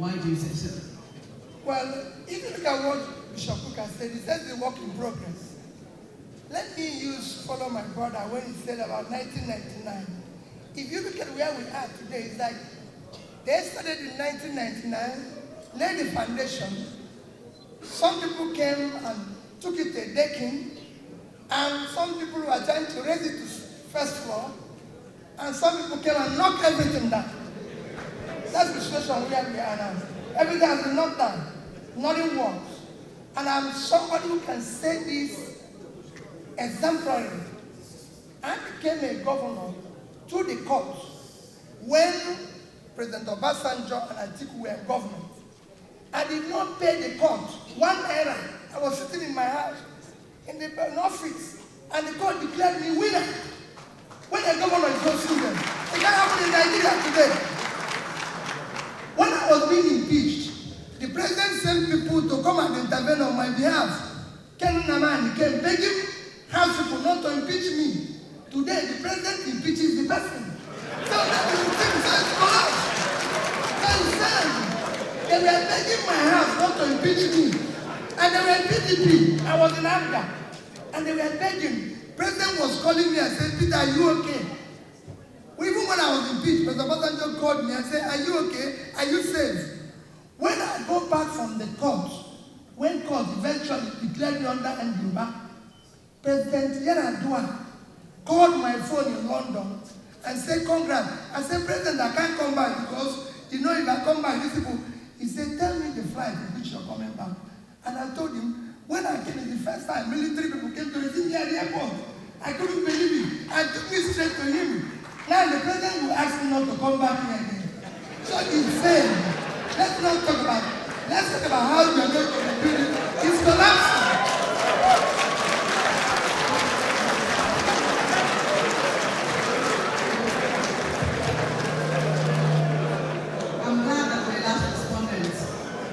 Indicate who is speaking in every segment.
Speaker 1: why do you say so?
Speaker 2: Well, if you look at what Bishop Kuka said, he said the work in progress. Let me follow my brother when he said about 1999. If you look at where we are today, it's like they started in 1999, laid the foundation. Some people came and took it to decking, and some people were trying to raise it to first floor, and some people came and knocked everything down. That's the situation where we are now. Everything has been knocked down. Nothing works. And I'm somebody who can say this exemplarily. I became a governor to the court when President Obasanjo and Atiku were in government. I did not pay the court 1 naira. I was sitting in my house in the office, and the court declared me winner. When a governor is not sued, it can't happen in Nigeria today. When I was being impeached, the president sent people to come and intervene on my behalf. Ken Namani came begging house people not to impeach me. Today, the president impeaches the person. So that is the thing that is they were begging my house not to impeach me. And they were PDP. I was in Africa. And they were begging. President was calling me and said, Peter, are you okay? Even when I was impeached, President Obasanjo called me and said, are you okay? Are you safe? When I go back from the court, when court eventually declared me under Ndimba, President Yaradua called my phone in London and said, congrats. I said, President, I can't come back because, if I come back, these people, he said, tell me the flight in which you're coming back. And I told him, when I came in the first time, military people came to receive me at the airport. I couldn't believe it. I took me straight to him. Now the president will ask me not to come back here again. So insane. Let's not talk about it. Let's talk about how we are going to rebuild it. It's collapsing.
Speaker 1: I'm glad that my last respondent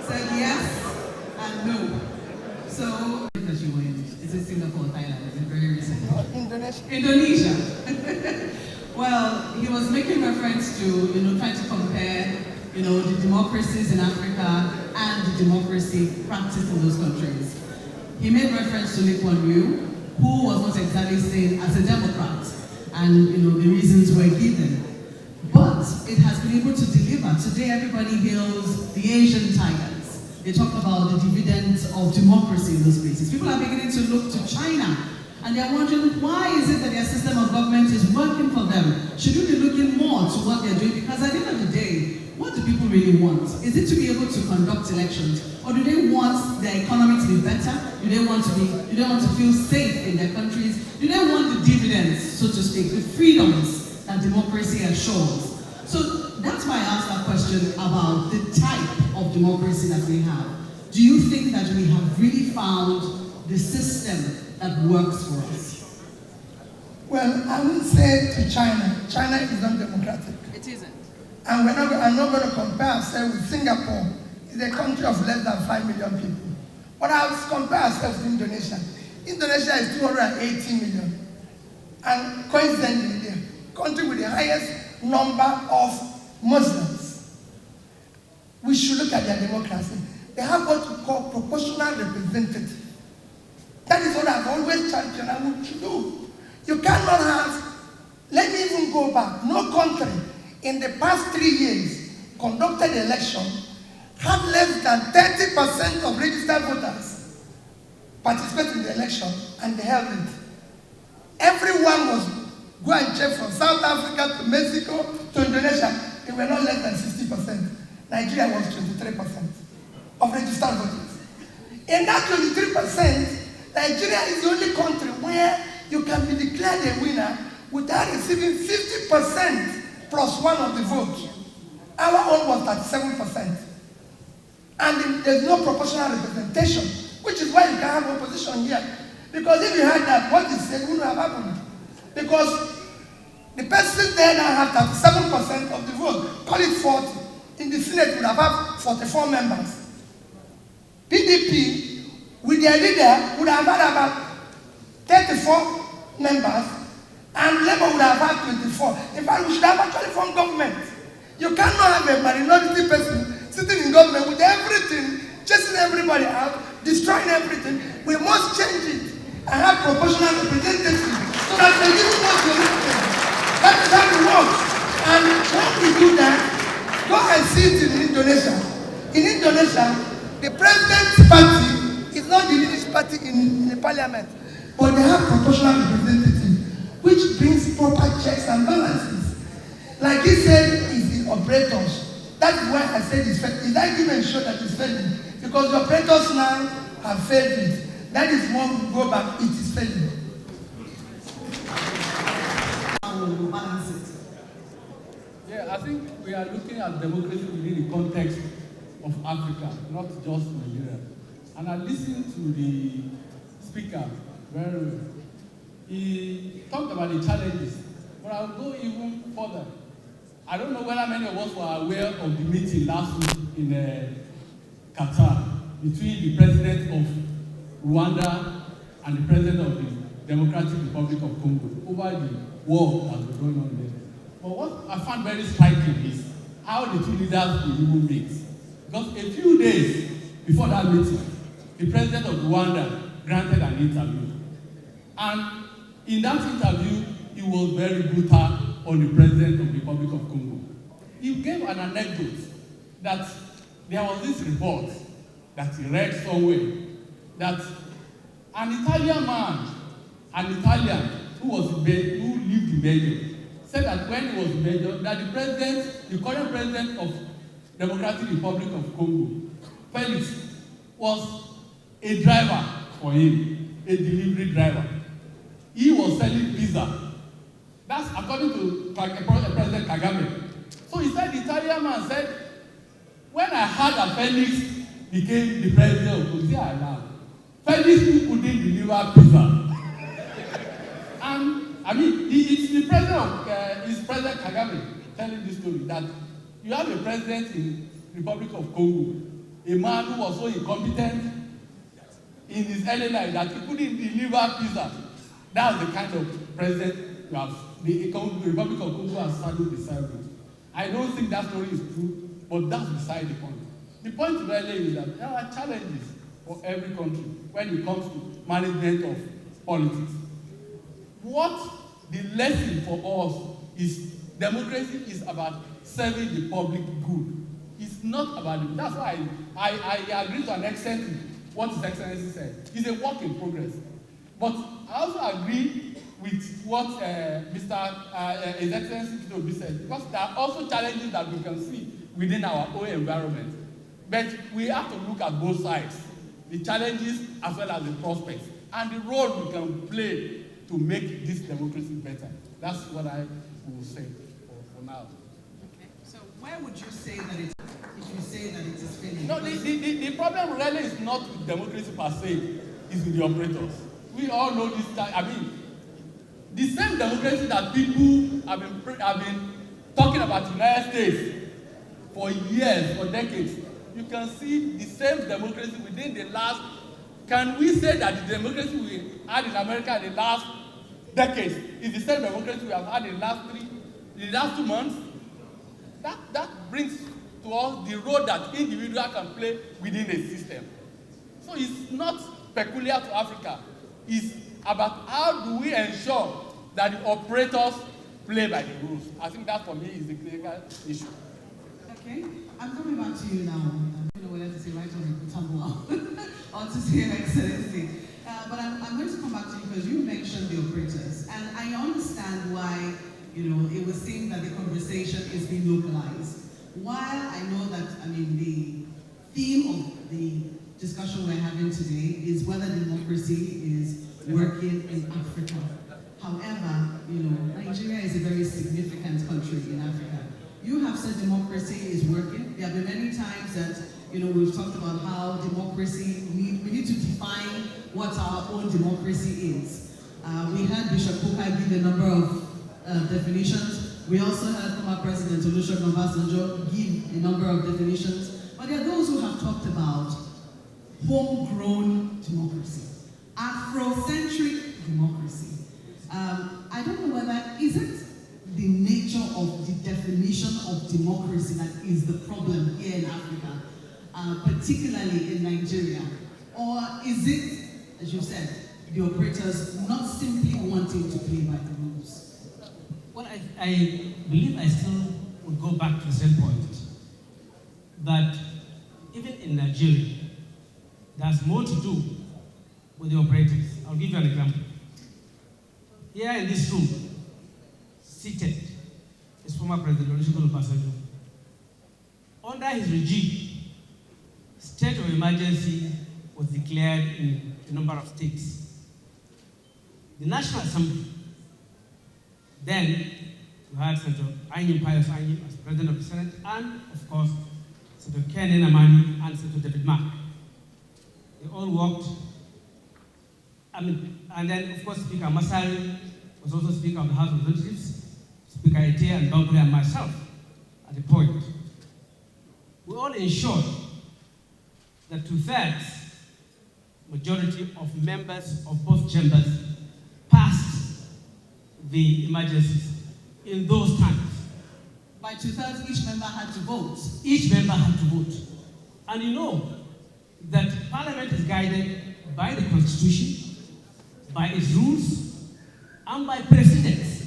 Speaker 1: said yes and no. So, because you went, is it Singapore, Thailand? Is it very recent?
Speaker 2: Indonesia.
Speaker 1: Indonesia. Well, he was making reference to, trying to compare, the democracies in Africa and the democracy practiced in those countries. He made reference to Lee Kuan Yew, who was not exactly seen as a Democrat, and, the reasons were given. But it has been able to deliver. Today, everybody hails the Asian tigers. They talk about the dividends of democracy in those places. People are beginning to look to China, and they're wondering, why is it that their system of government is working for them? Should we be looking more to what they're doing? Because at the end of the day, what do people really want? Is it to be able to conduct elections? Or do they want their economy to be better? Do they want to feel safe in their countries? Do they want the dividends, so to speak, the freedoms that democracy assures? So that's why I asked that question about the type of democracy that we have. Do you think that we have really found the system that works for us?
Speaker 2: Well, I would say to China, China is not democratic.
Speaker 1: It isn't.
Speaker 2: And I'm not going to compare ourselves with Singapore. It's a country of less than 5 million people. But I'll compare ourselves to Indonesia. Indonesia is 280 million. And coincidentally, the country with the highest number of Muslims. We should look at their democracy. They have what we call proportional representative. That is what I've always championed and would do. You cannot have, let me even go back, no country in the past 3 years conducted election had less than 30% of registered voters participate in the election, and they held it. Everyone was go and check from South Africa to Mexico to Indonesia. They were not less than 60%. Nigeria was 23% of registered voters. In that 23%, Nigeria is the only country where you can be declared a winner without receiving 50% plus one of the vote. Our own was 37%. And there's no proportional representation, which is why you can have opposition here. Because if you had that, what is said wouldn't have happened. Because the person there now has 37% of the vote, call it 40. In the Senate, would have had 44 members. PDP, with their leader, would have had about 34 members, and Labour would have had 24. In fact, we should have actually formed government. You cannot have a minority person sitting in government everything, chasing everybody out, destroying everything. We must change it and have proportional representation so that the people must be elected. That is how it works. And when we do that, go and see it in Indonesia. In Indonesia, the president's party is not the leading party in the parliament, but they have proportional representatives, which brings proper checks and balances. Like he said, it's the operators. That is why I said it's failing. His argument show that it's failing. Because the operators now have failed it. That is when we go back, it is failing.
Speaker 3: Yeah, I think we are looking at democracy within the context of Africa, not just Nigeria. And I listened to the speaker very well. He talked about the challenges, but I'll go even further. I don't know whether many of us were aware of the meeting last week in Qatar between the president of Rwanda and the president of the Democratic Republic of Congo over the war that was going on there. But what I found very striking is how the two leaders will even meet. Because a few days before that meeting, the president of Rwanda granted an interview. And in that interview, he was very brutal on the president of the Republic of Congo. He gave an anecdote that there was this report that he read somewhere that an Italian man, an Italian who lived in Belgium, said that when he was in Belgium, that the current president of Democratic Republic of Congo, Felix, was a driver for him, a delivery driver. He was selling pizza. That's according to President Kagame. So he said, the Italian man said, when I heard that Felix became the president of Congo, Felix couldn't deliver pizza. And I mean, it's the president of President Kagame telling this story that you have a president in the Republic of Congo, a man who was so incompetent in his early life that he couldn't deliver pizza. That's the kind of president you have. The Republic of Congo has saddled beside it. I don't think that story is true, but that's beside the point. The point really is that there are challenges for every country when it comes to management of politics. What the lesson for us is democracy is about serving the public good. It's not about it. That's why I agree to an extent with what His Excellency said. It's a work in progress. But I also agree with what His Excellency Tinubu said, because there are also challenges that we can see within our own environment. But we have to look at both sides, the challenges as well as the prospects, and the role we can play to make this democracy better. That's what I will say for now.
Speaker 1: Okay. So where would you say that it, if you say that it is failing?
Speaker 3: No, the problem really is not with democracy per se, it's with the operators. We all know this. I mean, the same democracy that people have been talking about in the United States for years, for decades, you can see the same democracy within the last. Can we say that the democracy we had in America in the last decades is the same democracy we have had in the last 2 months? That brings to us the role that individuals can play within a system. So it's not peculiar to Africa. It's about how do we ensure that the operators play by the rules. I think that for me is the critical issue.
Speaker 1: Okay, I'm coming back to you now. I don't know whether to say right or tumble or to say Excellency. But I'm going to come back to you because you mentioned the operators. And I understand why, it was seen that the conversation is being localized. While I know that, the theme of the discussion we're having today is whether democracy is working in Africa. However, Nigeria is a very significant country in Africa. You have said democracy is working. There have been many times that, we've talked about how democracy, we need to define what our own democracy is. We had Bishop Kuka give a number of definitions. We also heard former President Olusegun Obasanjo give a number of definitions. But there are those who have talked about homegrown democracy, Afrocentric democracy. I don't know whether, is it the nature of the definition of democracy that is the problem here in Africa? particularly in Nigeria? Or is it, as you said, the operators not simply wanting to play by the rules?
Speaker 4: Well, I believe I still would go back to the same point, that even in Nigeria, there's more to do with the operators. I'll give you an example. Here in this room, seated, is former President Olusegun Obasanjo. Under his regime, state of emergency was declared in a number of states. The National Assembly, then you had Senator Pius Anyim as President of the Senate, and of course, Senator Ken Enamani and Senator David Mark. They all worked. And then, of course, Speaker Masari was also Speaker of the House of Representatives, Speaker Ete and Bambule and myself at the point. We all ensured that 2/3 majority of members of both chambers passed the emergencies in those times.
Speaker 1: By 2/3, each member had to vote.
Speaker 4: Each member had to vote. And you know that Parliament is guided by the Constitution, by its rules, and by precedents.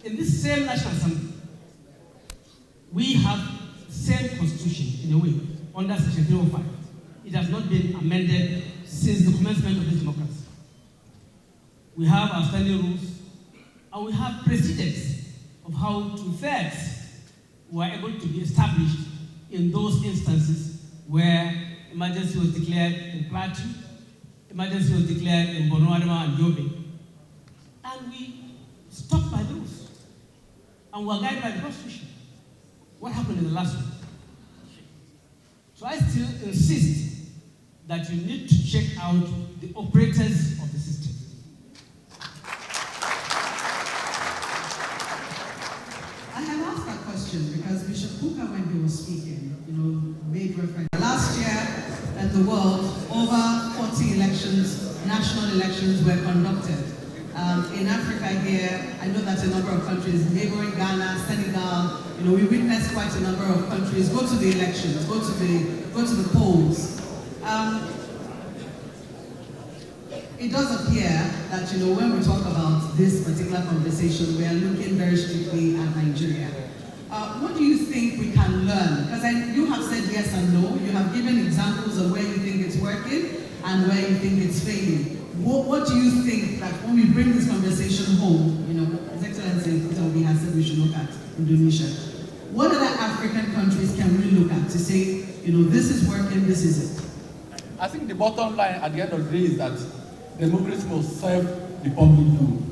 Speaker 4: In this same National Assembly, we have the same Constitution in a way, under Section 305. It has not been amended since the commencement of this democracy. We have our standing rules, and we have precedents of how 2/3 were able to be established in those instances where emergency was declared in Plateau, emergency was declared in Borno, Adamawa, and Yobe. And we stuck by those. And we were guided by the Constitution. What happened in the last one? So I still insist that you need to check out the operators of the system.
Speaker 1: I have asked that question because Bishop Kuka, when he was speaking, made reference. Last year in the world, over 40 elections, national elections were conducted. In Africa here, I know that a number of countries, neighboring Ghana, Senegal, we witnessed quite a number of countries go to the elections, go to the polls. It does appear that, when we talk about this particular conversation, we are looking very strictly at Nigeria. What do you think we can learn? Because you have said yes and no. You have given examples of where you think it's working and where you think it's failing. What do you think that when we bring this conversation home, His Excellency Peterobi has said we should look at Indonesia. What other African countries can we look at to say, this is working, this is it?
Speaker 3: I think the bottom line at the end of the day is that democracy must serve the public good.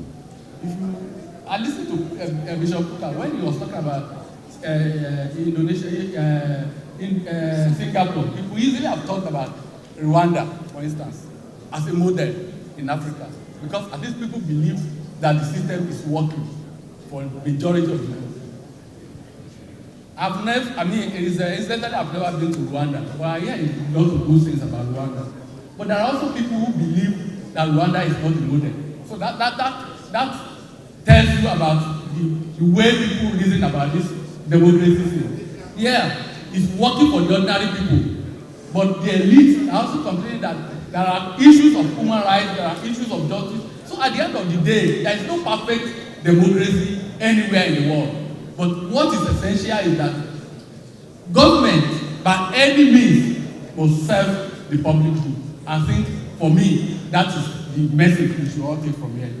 Speaker 3: I listened to Bishop Kuka when he was talking about Indonesia, in Singapore. People easily have talked about Rwanda, for instance, as a model in Africa, because at least people believe that the system is working for the majority of the people. Incidentally, I've never been to Rwanda, but I hear a lot of good things about Rwanda. But there are also people who believe that Rwanda is not the model. So that tells you about the way people reason about this democracy thing. Yeah, it's working for the ordinary people, but the elite are also complaining that there are issues of human rights, there are issues of justice. So at the end of the day, there is no perfect democracy anywhere in the world. But what is essential is that government, by any means, must serve the public good. I think, for me, that is the message we should all take from here.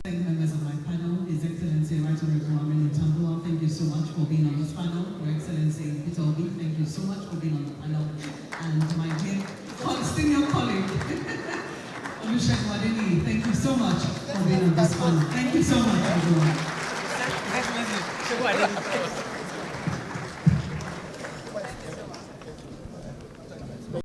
Speaker 1: Thank you, members of my panel. His Excellency Right Honorable Nnamdikanu, thank you so much for being on this panel. Your Excellency peterobi, thank you so much for being on the panel. And my dear senior colleague, Olusegun Adeniyi, thank you so much for being on this panel. Thank you so much, everyone.